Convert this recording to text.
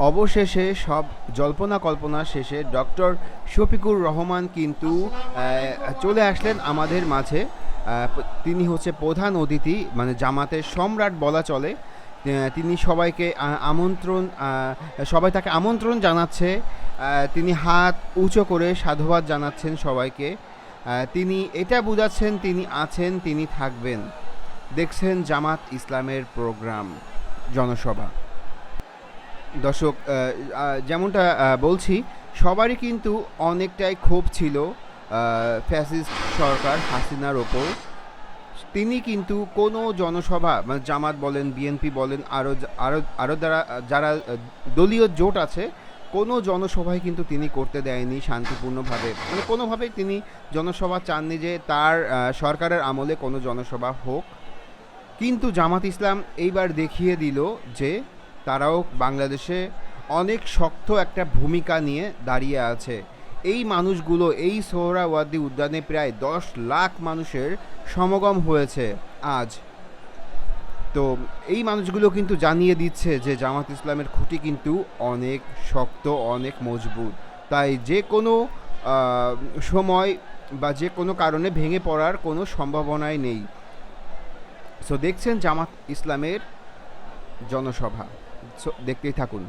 অবশেষে সব জল্পনা কল্পনা শেষে ডক্টর শফিকুর রহমান কিন্তু চলে আসলেন আমাদের মাঝে। তিনি হচ্ছে প্রধান অতিথি, মানে জামাতের সম্রাট বলা চলে। তিনি সবাইকে আমন্ত্রণ, সবাই তাকে আমন্ত্রণ জানাচ্ছে। তিনি হাত উঁচু করে সাধুবাদ জানাচ্ছেন সবাইকে। তিনি এটা বুঝাচ্ছেন তিনি আছেন, তিনি থাকবেন। দেখছেন জামাত ইসলামের প্রোগ্রাম, জনসভা। দর্শক, যেমনটা বলছি, সবারই কিন্তু অনেকটাই ক্ষোভ ছিল ফ্যাসিস্ট সরকার হাসিনার ওপর। তিনি কিন্তু কোনো জনসভা, মানে জামাত বলেন, বিএনপি বলেন, আরও যারা দলীয় জোট আছে, কোনো জনসভায় কিন্তু তিনি করতে দেয়নি শান্তিপূর্ণভাবে। মানে কোনোভাবেই তিনি জনসভা চাননি যে তার সরকারের আমলে কোনো জনসভা হোক। কিন্তু জামাত ইসলাম এইবার দেখিয়ে দিল যে তারাও বাংলাদেশে অনেক শক্ত একটা ভূমিকা নিয়ে দাঁড়িয়ে আছে। এই মানুষগুলো, এই সোহরাওয়ার্দী উদ্যানে প্রায় 10 লাখ মানুষের সমাগম হয়েছে আজ। তো এই মানুষগুলো কিন্তু জানিয়ে দিচ্ছে যে জামাত ইসলামের খুঁটি কিন্তু অনেক শক্ত, অনেক মজবুত। তাই যে কোনো সময় বা যে কোনো কারণে ভেঙে পড়ার কোনো সম্ভাবনাই নেই। সো দেখছেন জামাত ইসলামের জনসভা। সো দেখতেই থাকুন।